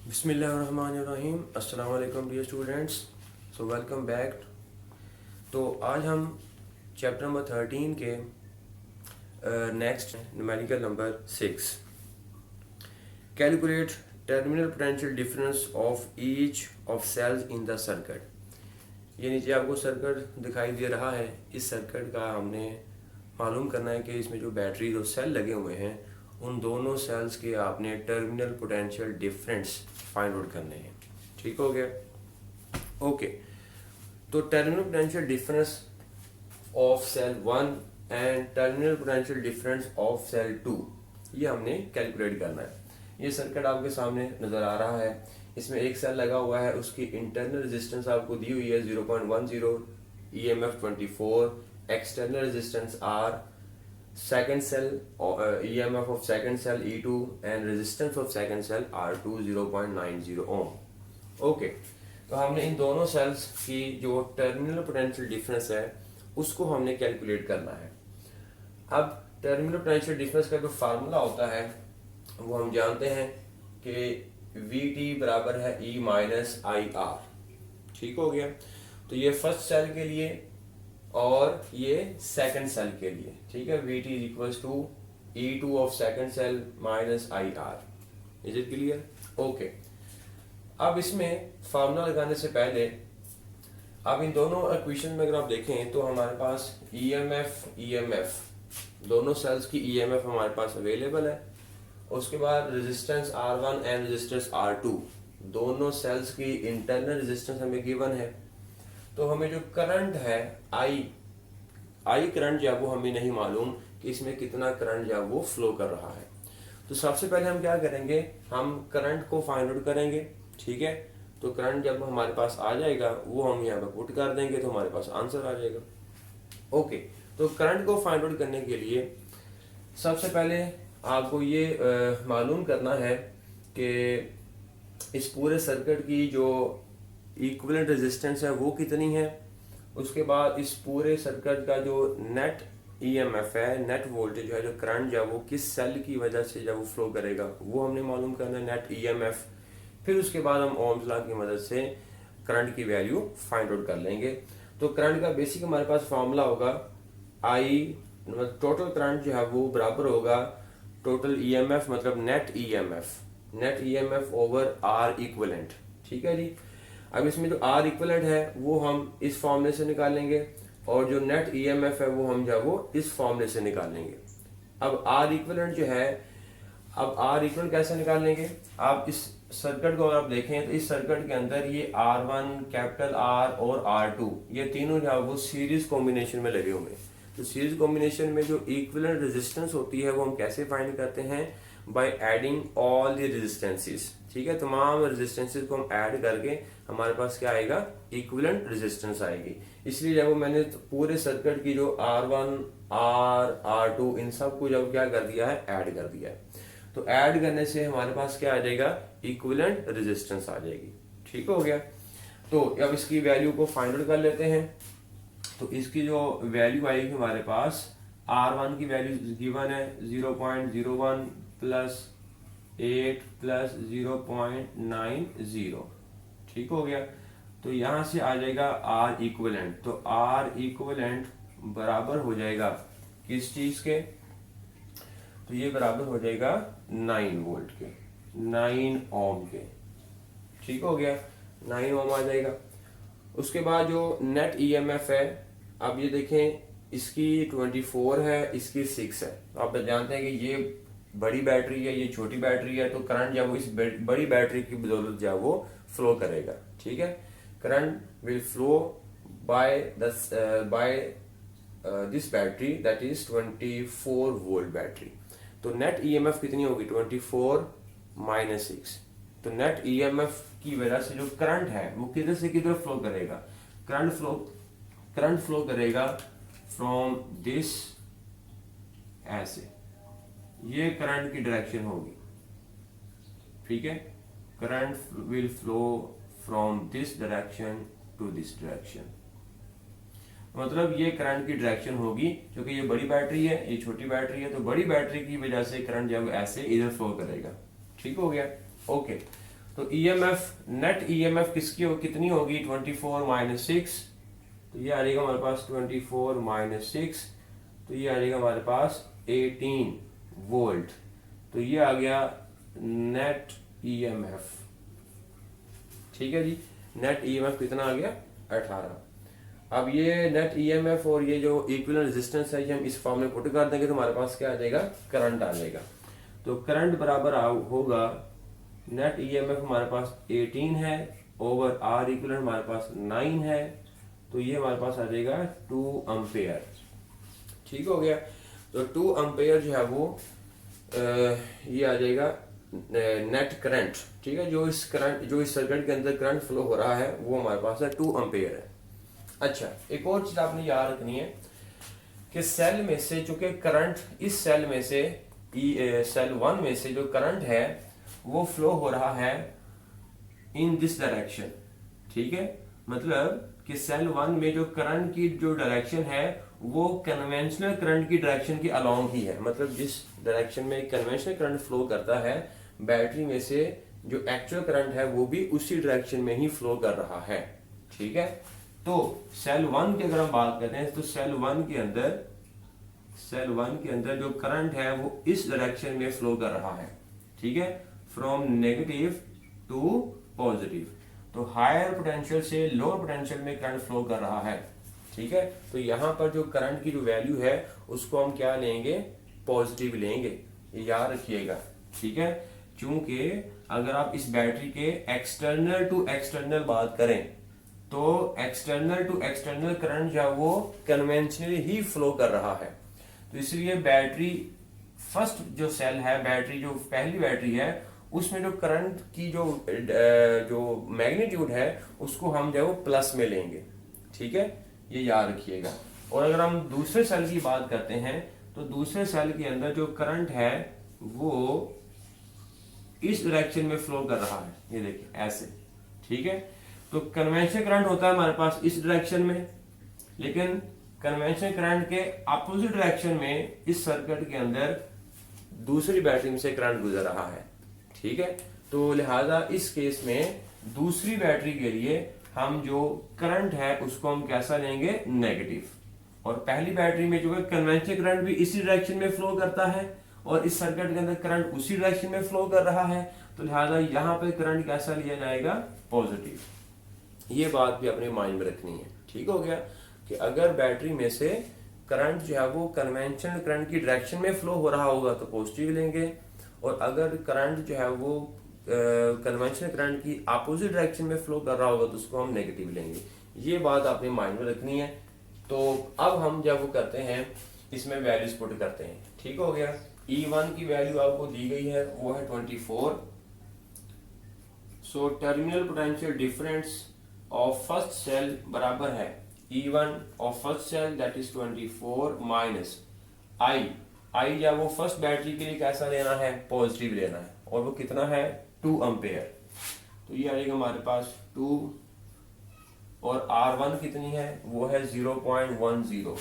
बिस्मिल्लाहिर्रहमानिर्रहीम। अस्सलाम वालेकुम dear students. So welcome back. तो आज हम चैप्टर नंबर 13 के next numerical number 6 calculate terminal potential difference of each of cells in the circuit. ये नीचे आपको सर्किट दिखाई दे रहा है। इस सर्किट का हमने मालूम करना है कि इसमें जो बैटरी और सेल लगे हुए हैं उन दोनों सेल्स के आपने terminal potential difference find out करने हैं। ठीक हो गया? ओके। तो terminal potential difference of cell 1 and terminal potential difference of cell 2 ये हमने कैलकुलेट करना है। ये सर्किट आपके सामने नज़र आ रहा है। इसमें एक सेल लगा हुआ है, उसकी इंटरनल रेजिस्टेंस आपको दी हुई है 0.10, EMF 24, external resistance R, second cell EMF of second cell E2 and resistance of second cell R2 0.90 ohm। Okay, तो हमने इन दोनों सेल्स की जो टर्मिनल पोटेंशियल डिफरेंस है उसको हमने कैलकुलेट करना है। अब टर्मिनल पोटेंशियल डिफरेंस का जो फार्मूला होता है वो हम जानते हैं कि VT बराबर है E माइनस IR। ठीक हो गया? तो ये फर्स्ट सेल के लिए और ये सेकंड सेल के लिए। ठीक है, VT is equals to E2 of second cell minus IR। Is it clear? Okay. अब इसमें फार्मूला लगाने से पहले अब इन दोनों इक्वेशन में अगर आप देखें तो हमारे पास EMF दोनों सेल्स की EMF हमारे पास अवेलेबल है। उसके बाद resistance R1 and resistance R2 दोनों सेल्स की इंटरनल रेजिस्टेंस हमें गिवन है। तो हमें जो करंट है आई करंट जो है वो हमें नहीं मालूम कि इसमें कितना करंट जो है वो फ्लो कर रहा है। तो सबसे पहले हम क्या करेंगे, हम करंट को फाइंड आउट करेंगे। ठीक है, तो करंट जब हमारे पास आ जाएगा वो हम यहाँ पे पुट कर देंगे तो हमारे पास आंसर आ जाएगा। ओके, तो करंट को फाइंड आउट करने के लिए सबसे पहले आपको ये मालूम करना है कि इस पूरे सर्किट की जो इक्विवेलेंट रेजिस्टेंस है वो कितनी है। उसके बाद इस पूरे सर्किट का जो नेट EMF है, नेट वोल्टेज है, जो करंट जो है वो किस सेल की वजह से जब वो फ्लो करेगा वो हमने मालूम करना है, नेट EMF। फिर उसके बाद हम ओम्स लॉ की मदद से करंट की वैल्यू फाइंड आउट कर लेंगे। तो करंट का बेसिक हमारे पास फॉर्मूला होगा मतलब टोटल करंट जो है वो बराबर होगा टोटल EMF मतलब net EMF over R equivalent. ठीक है जी। अब इसमें जो R इक्विवेलेंट है वो हम इस फॉर्मूले से निकालेंगे और जो नेट EMF है वो हम जो वो इस फॉर्मूले से निकालेंगे। अब R इक्विवेलेंट जो है, अब R इक्विवेलेंट कैसे निकालेंगे, आप इस सर्किट को अगर आप देखें तो इस सर्किट के अंदर ये R1, कैपिटल R और R2 ये तीनों जो है वो सीरीज कॉम्बिनेशन में लगे हुए हैं। तो सीरीज कॉम्बिनेशन में जो इक्विवेलेंट रेजिस्टेंस होती है वो हम कैसे फाइंड करते हैं, by adding all the resistances. ठीक है, तमाम रेजिस्टेंसेस को हम ऐड करके हमारे पास क्या आएगा, इक्विवेलेंट रेजिस्टेंस आएगी। इसलिए जब मैंने पूरे सर्किट की जो R1, R2 इन सब को जब क्या कर दिया है, ऐड कर दिया है, तो ऐड करने से हमारे पास क्या आ जाएगा, इक्विवेलेंट रेजिस्टेंस आ जाएगी। ठीक हो गया? तो अब इसकी वैल्यू को फाइंड आउट कर लेते हैं। तो इसकी जो वैल्यू आएगी हमारे पास, R1 की वैल्यू गिवन है 0.01 प्लस 8 प्लस 0.90। ठीक हो गया? तो यहां से आ जाएगा R इक्विवेलेंट। तो R इक्विवेलेंट बराबर हो जाएगा किस चीज के, तो ये बराबर हो जाएगा 9 वोल्ट के, 9 ओम के। ठीक हो गया? 9 ओम आ जाएगा। उसके बाद जो नेट EMF है, अब ये देखें इसकी 24 है, इसकी 6 है। तो आप जानते हैं कि ये बड़ी बैटरी है, ये छोटी बैटरी है, तो करंट जब वो इस बड़ी बैटरी की बदौलत जो वो फ्लो करेगा। ठीक है, current will flow by this battery that is 24 volt battery. तो नेट EMF कितनी होगी, 24 माइनस 6। तो नेट EMF की वजह से जो करंट है वो किधर से किधर फ्लो करेगा, करंट फ्लो करेगा फ्रॉम दिस, ऐसे, ये करंट की डायरेक्शन होगी। ठीक है, current will flow from this direction to this direction. मतलब ये करंट की डायरेक्शन होगी, क्योंकि ये बड़ी बैटरी है, ये छोटी बैटरी है, तो बड़ी बैटरी की वजह से करंट जब ऐसे इधर फ्लो करेगा। ठीक हो गया? ओके। तो ईएमएफ नेट ईएमएफ कितनी होगी 24 माइनस 6, तो ये आ जाएगा हमारे पास 24 माइनस 6, तो ये आ जाएगा हमारे पास 18 वोल्ट। तो ये आ गया नेट ईएमएफ। ठीक है जी, नेट ईएमएफ कितना आ गया 18। अब ये नेट ईएमएफ और ये जो इक्विवेलेंट रेजिस्टेंस है ये हम इस फॉर्म में पुट कर देंगे तो हमारे पास क्या आ जाएगा, करंट आ जाएगा। तो करंट बराबर होगा नेट ईएमएफ हमारे पास 18 है ओवर आर इक्विवेलेंट हमारे पास 9 है, तो ये हमारे पास आ जाएगा 2 एम्पेयर। ठीक हो गया। तो 2 एम्पेयर जो है वो ये आ जाएगा नेट करंट। ठीक है, जो इस सर्किट के अंदर करंट फ्लो हो रहा है वो हमारे पास है 2 एम्पेयर है। अच्छा, एक और चीज आपने याद रखनी है कि सेल में से चूंकि करंट इस सेल में से सेल 1 में से जो करंट है वो फ्लो हो रहा है इन दिस डायरेक्शन। ठीक है, मतलब कि सेल 1 में जो करंट की जो डायरेक्शन है वो कन्वेंशनल करंट की डायरेक्शन के अलोंग ही है। मतलब जिस डायरेक्शन में कन्वेंशनल करंट फ्लो करता है बैटरी में से जो एक्चुअल करंट है वो भी उसी डायरेक्शन में ही फ्लो कर रहा है। ठीक है, तो सेल 1 की अगर हम बात करते हैं तो सेल 1 के अंदर जो करंट है वो इस डायरेक्शन में फ्लो कर रहा है। ठीक है, फ्रॉम नेगेटिव टू पॉजिटिव। तो हायर पोटेंशियल से लोअर पोटेंशियल में करंट फ्लो कर रहा है। ठीक है, तो यहाँ पर जो करंट की जो वैल्यू है उसको हम क्या लेंगे, पॉजिटिव लेंगे, ये याद रखिएगा। ठीक है, क्योंकि अगर आप इस बैटरी के एक्सटर्नल टू एक्सटर्नल बात करें तो एक्सटर्नल टू एक्सटर्नल करंट जो है वो कन्वेंशनली ही फ्लो कर रहा है। तो इसलिए बैटरी फर्स्ट जो सेल है, बैटरी जो पहली बैटरी है उसमें जो करंट की जो मैग्नीट्यूड है उसको हम जो है वो प्लस में लेंगे। ठीक है, ये याद रखिएगा। और अगर हम दूसरे सेल की बात करते हैं तो दूसरे सेल के अंदर जो करंट है वो इस डायरेक्शन में फ्लो कर रहा है, ये देखिए ऐसे। ठीक है, तो कन्वेंशनल करंट होता है हमारे पास इस डायरेक्शन में, लेकिन कन्वेंशनल करंट के अपोजिट डायरेक्शन में इस सर्किट के अंदर दूसरी बैटरी में से करंट गुजर रहा है। ठीक है, तो लिहाजा इस केस में दूसरी बैटरी के लिए हम जो करंट है उसको हम कैसा लेंगे, नेगेटिव। और पहली बैटरी में जो है कन्वेंशनल करंट भी इसी डायरेक्शन में फ्लो करता है और इस सर्किट के अंदर करंट उसी डायरेक्शन में फ्लो कर रहा है, तो लिहाजा यहाँ पे करंट कैसा लिया जाएगा, पॉजिटिव। ये बात भी अपने माइंड में रखनी है। ठीक हो गया कि अगर बैटरी में से करंट जो है वो कन्वेंशनल करंट की डायरेक्शन में फ्लो हो रहा होगा तो पॉजिटिव लेंगे, और अगर करंट जो है वो कन्वेंशनल करंट की अपोजिट डायरेक्शन में फ्लो कर रहा होगा तो उसको हम नेगेटिव लेंगे। ये बात आपने माइंड में रखनी है। तो अब हम जब वो करते हैं इसमें वैल्यूज पुट करते हैं। ठीक हो गया, E1 की वैल्यू आपको दी गई है वो है 24। So terminal potential difference of first cell बराबर है E1 of first cell that is 24 minus I या वो फर्स्ट बैटरी के लिए कैसा लेना है, पॉजिटिव लेना है, और वो कितना है 2 एम्पेयर। तो ये आ जाएगा हमारे पास 2 और R1 कितनी है वो है 0.10।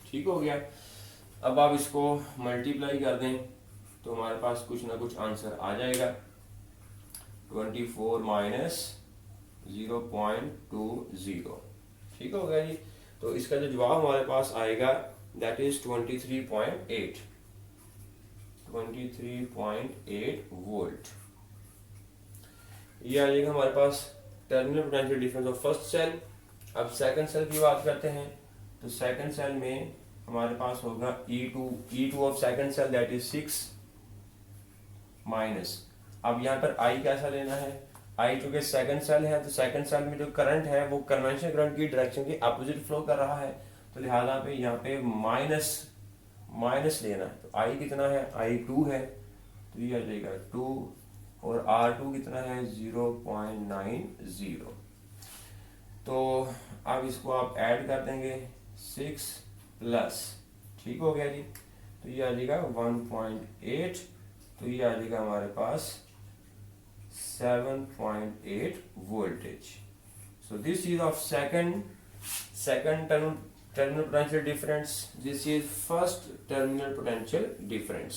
ठीक हो गया। अब आप इसको मल्टीप्लाई कर दें तो हमारे पास कुछ ना कुछ आंसर आ जाएगा। 24 माइनस 0.20। ठीक हो गया जी। तो इसका जो जवाब हमारे पास आएगा दैट इज 23.8 वोल्ट। ये आ जाएगा हमारे पास terminal potential difference of first cell. अब सेकंड सेल की बात करते हैं तो सेकंड सेल में हमारे पास होगा E2 of second cell that is 6 minus. अब यहाँ पर I कैसा लेना है, I चूंकि सेकंड सेल है तो सेकंड सेल में जो करंट है वो कन्वेंशनल करंट की डायरेक्शन के अपोजिट फ्लो कर रहा है, तो लिहाजा पे यहाँ पे माइनस लेना है। तो I कितना है, I 2 है, तो ये आ जाएगा 2 और R2 कितना है 0.90। तो अब इसको आप ऐड कर देंगे 6 प्लस। ठीक हो गया जी। तो ये आ जाएगा 1.8, तो ये आ जाएगा हमारे पास 7.8 voltage. So this is of second terminal potential difference, this is first terminal potential difference.